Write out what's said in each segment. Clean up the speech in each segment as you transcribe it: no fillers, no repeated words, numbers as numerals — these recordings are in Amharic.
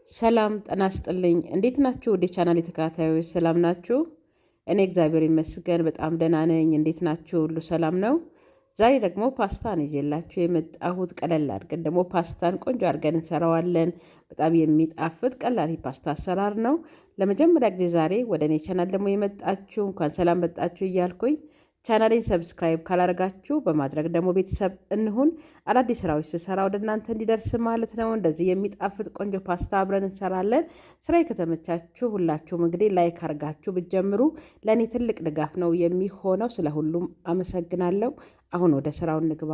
ሰላም ጤና ይስጥልኝ እንዴት ናችሁ ወደ ቻናሌ ተከታታዮች ሰላም ናችሁ? እኔ እግዚአብሔር ይመስገን በጣም ደህና ነኝ። እንዴት ናችሁ ሁሉ ሰላም ነው? ዛሬ ደግሞ ፓስታ ነው ይዤላችሁ የመጣሁት። ቀለል አድርገን ደግሞ ፓስታን ቆንጆ አድርገን እንሰራዋለን። በጣም የሚጣፍጥ ቀላል የፓስታ አሰራር ነው። ለመጀመሪያ ጊዜ ዛሬ ወደ እኔ ቻናል ደግሞ የመጣችሁ እንኳን ሰላም መጣችሁ እያልኩኝ ቻናሌን ሰብስክራይብ ካላደረጋችሁ በማድረግ ደግሞ ቤተሰብ እንሁን። አዳዲስ ስራዎች ስሰራ ወደ እናንተ እንዲደርስ ማለት ነው። እንደዚህ የሚጣፍጥ ቆንጆ ፓስታ አብረን እንሰራለን። ስራዬ ከተመቻችሁ ሁላችሁም እንግዲህ ላይክ አድርጋችሁ ብትጀምሩ ለእኔ ትልቅ ድጋፍ ነው የሚሆነው። ስለ ሁሉም አመሰግናለሁ። አሁን ወደ ስራው እንግባ።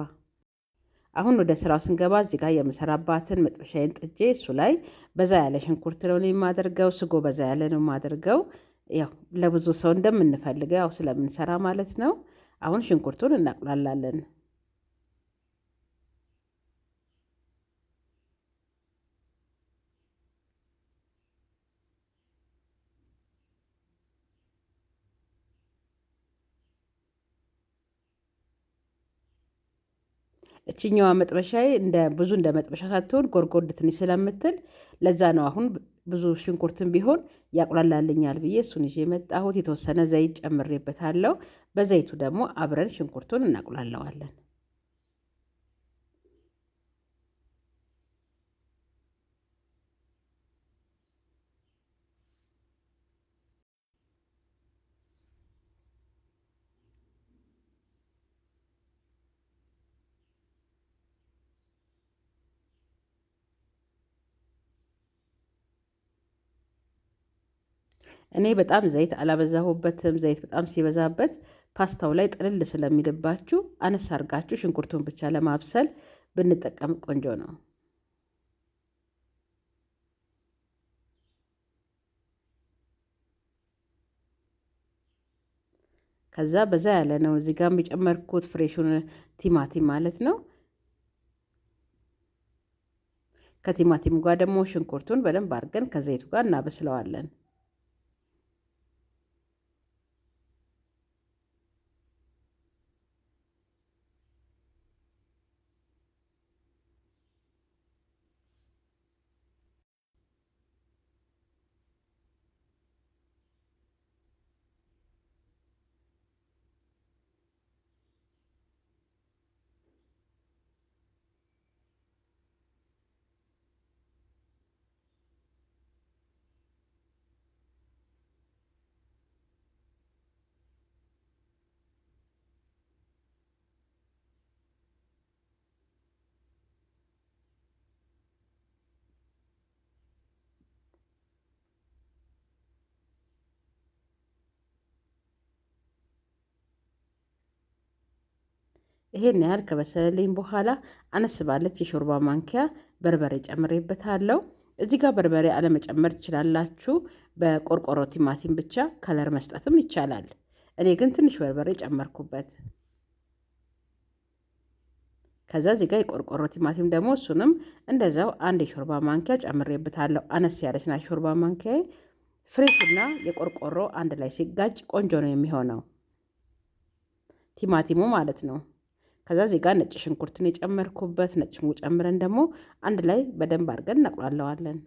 አሁን ወደ ስራው ስንገባ እዚህ ጋር የምሰራባትን መጥበሻዬን ጥጄ እሱ ላይ በዛ ያለ ሽንኩርት ነው የማደርገው። ስጎ በዛ ያለ ነው የማደርገው። ያው ለብዙ ሰው እንደምንፈልገው ያው ስለምንሰራ ማለት ነው። አሁን ሽንኩርቱን እናቁላላለን። እችኛዋ መጥበሻዬ እንደ መጥበሻ ሳትሆን ጎርጎድ ትንሽ ስለምትል ለዛ ነው አሁን ብዙ ሽንኩርትም ቢሆን ያቁላላልኛል ብዬ እሱን ይዤ የመጣሁት። የተወሰነ ዘይት ጨምሬበታለሁ። በዘይቱ ደግሞ አብረን ሽንኩርቱን እናቁላለዋለን። እኔ በጣም ዘይት አላበዛሁበትም። ዘይት በጣም ሲበዛበት ፓስታው ላይ ጥልል ስለሚልባችሁ አነስ አድርጋችሁ ሽንኩርቱን ብቻ ለማብሰል ብንጠቀም ቆንጆ ነው። ከዛ በዛ ያለ ነው እዚህ ጋር የጨመርኩት ፍሬሹን ቲማቲም ማለት ነው። ከቲማቲሙ ጋር ደግሞ ሽንኩርቱን በደንብ አድርገን ከዘይቱ ጋር እናበስለዋለን። ይሄን ያህል ከበሰለልኝ በኋላ አነስ ባለች የሾርባ ማንኪያ በርበሬ ጨምሬበታለሁ። እዚህ ጋር በርበሬ አለመጨመር ትችላላችሁ። በቆርቆሮ ቲማቲም ብቻ ከለር መስጠትም ይቻላል። እኔ ግን ትንሽ በርበሬ ጨመርኩበት። ከዛ እዚህ ጋር የቆርቆሮ ቲማቲም ደግሞ እሱንም እንደዛው አንድ የሾርባ ማንኪያ ጨምሬበታለሁ። አነስ ያለች ናት ሾርባ ማንኪያ። ፍሬሽና የቆርቆሮ አንድ ላይ ሲጋጭ ቆንጆ ነው የሚሆነው ቲማቲሙ ማለት ነው። ከዛ እዚህ ጋር ነጭ ሽንኩርትን የጨመርኩበት። ነጭ ሽንኩርት ጨምረን ደግሞ አንድ ላይ በደንብ አድርገን እናቁላለዋለን።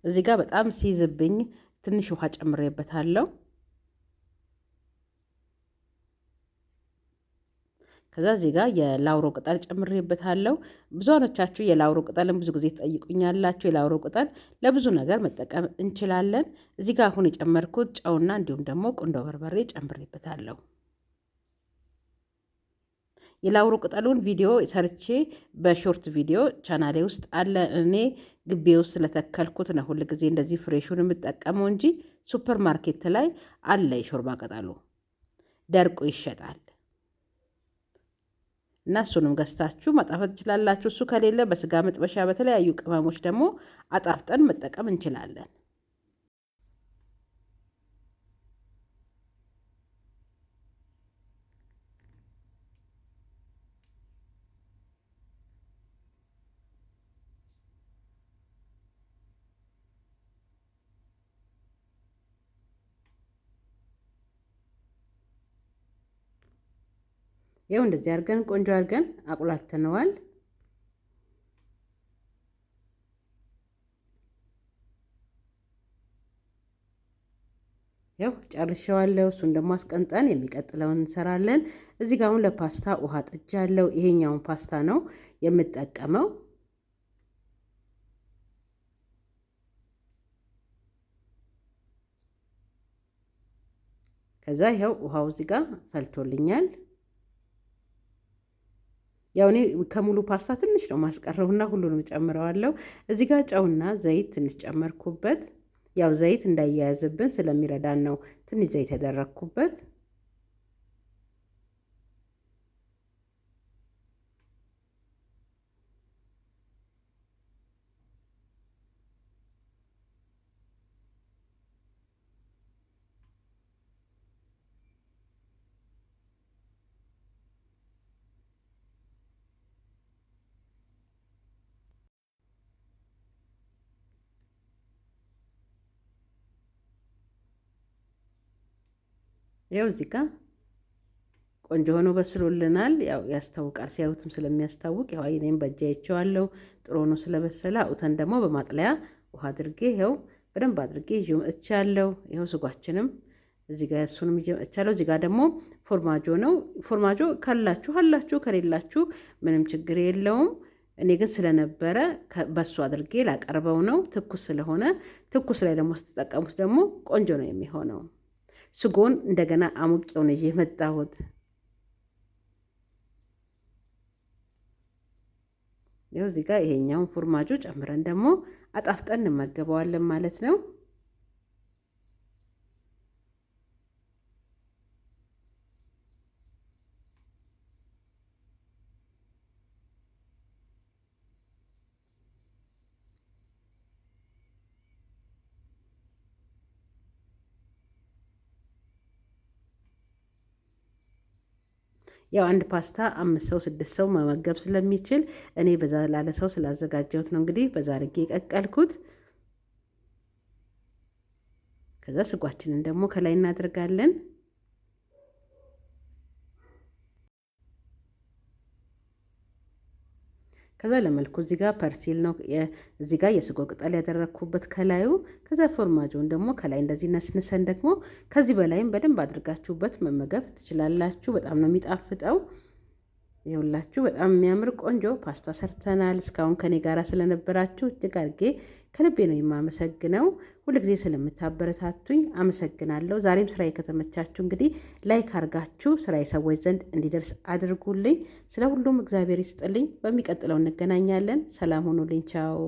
እዚህ ጋር በጣም ሲይዝብኝ ትንሽ ውሃ ጨምሬበታለሁ። ከዛ እዚህ ጋር የላውሮ ቅጠል ጨምሬበታለሁ። ብዙዎቻችሁ የላውሮ ቅጠልን ብዙ ጊዜ ትጠይቁኛላችሁ። የላውሮ ቅጠል ለብዙ ነገር መጠቀም እንችላለን። እዚህ ጋር አሁን የጨመርኩት ጨውና እንዲሁም ደግሞ ቁንዶ በርበሬ ጨምሬበታለሁ። የላውሮ ቅጠሉን ቪዲዮ ሰርቼ በሾርት ቪዲዮ ቻናሌ ውስጥ አለ። እኔ ግቢ ውስጥ ስለተከልኩት ነው ሁል ጊዜ እንደዚህ ፍሬሹን የምጠቀመው እንጂ ሱፐር ማርኬት ላይ አለ የሾርባ ቅጠሉ ደርቆ ይሸጣል። እና እሱንም ገዝታችሁ ማጣፈጥ ትችላላችሁ። እሱ ከሌለ በስጋ መጥበሻ በተለያዩ ቅመሞች ደግሞ አጣፍጠን መጠቀም እንችላለን። ይኸው እንደዚህ አድርገን ቆንጆ አድርገን አቁላልተነዋል። ያው ጨርሼዋለሁ። እሱን ደግሞ አስቀንጠን የሚቀጥለውን እንሰራለን። እዚህ ጋር አሁን ለፓስታ ውሃ ጥጃለሁ። ይሄኛውን ፓስታ ነው የምጠቀመው። ከዛ ይኸው ውሃው እዚህ ጋር ፈልቶልኛል። ያው እኔ ከሙሉ ፓስታ ትንሽ ነው ማስቀረውና ሁሉንም ጨምረዋለሁ። እዚህ ጋር ጨውና ዘይት ትንሽ ጨመርኩበት። ያው ዘይት እንዳያያዝብን ስለሚረዳን ነው ትንሽ ዘይት ያደረኩበት። ያው እዚህ ጋር ቆንጆ ሆኖ በስሎልናል። ያው ያስታውቃል፣ ሲያዩትም ስለሚያስታውቅ ያው እኔም በእጄ አይቼዋለሁ። ጥሩ ሆኖ ስለበሰለ አውተን ደግሞ በማጥለያ ውሃ አድርጌ ይኸው በደንብ አድርጌ ይዤ መጥቻለሁ። ይኸው ስጓችንም እዚህ ጋር እሱንም ይዤ መጥቻለሁ። እዚህ ጋር ደግሞ ፎርማጆ ነው። ፎርማጆ ካላችሁ አላችሁ፣ ከሌላችሁ ምንም ችግር የለውም። እኔ ግን ስለነበረ በሱ አድርጌ ላቀርበው ነው። ትኩስ ስለሆነ ትኩስ ላይ ደግሞ ስትጠቀሙት ደግሞ ቆንጆ ነው የሚሆነው። ስጎን እንደገና አሙቄውን ይዤ መጣሁት። ይኸው እዚህ ጋር ይሄኛውን ፎርማጆ ጨምረን ደግሞ አጣፍጠን እንመገበዋለን ማለት ነው። ያው አንድ ፓስታ 5 ሰው 6 ሰው መመገብ ስለሚችል እኔ በዛ ላለ ሰው ስላዘጋጀሁት ነው እንግዲህ በዛ አድርጌ የቀቀልኩት። ከዛ ስጓችንን ደግሞ ከላይ እናደርጋለን። ከዛ ለመልኩ እዚህ ጋር ፐርሲል ነው እዚህ ጋር የስጎ ቅጠል ያደረኩበት ከላዩ። ከዛ ፎርማጆን ደግሞ ከላይ እንደዚህ ነስንሰን ደግሞ ከዚህ በላይም በደንብ አድርጋችሁበት መመገብ ትችላላችሁ። በጣም ነው የሚጣፍጠው። ይኸውላችሁ በጣም የሚያምር ቆንጆ ፓስታ ሰርተናል። እስካሁን ከኔ ጋር ስለነበራችሁ እጅግ አድርጌ ከልቤ ነው የማመሰግነው። ሁልጊዜ ስለምታበረታቱኝ አመሰግናለሁ። ዛሬም ስራዬ ከተመቻችሁ እንግዲህ ላይክ አድርጋችሁ ስራዬ ሰዎች ዘንድ እንዲደርስ አድርጉልኝ። ስለ ሁሉም እግዚአብሔር ይስጥልኝ። በሚቀጥለው እንገናኛለን። ሰላም ሁኑልኝ። ቻው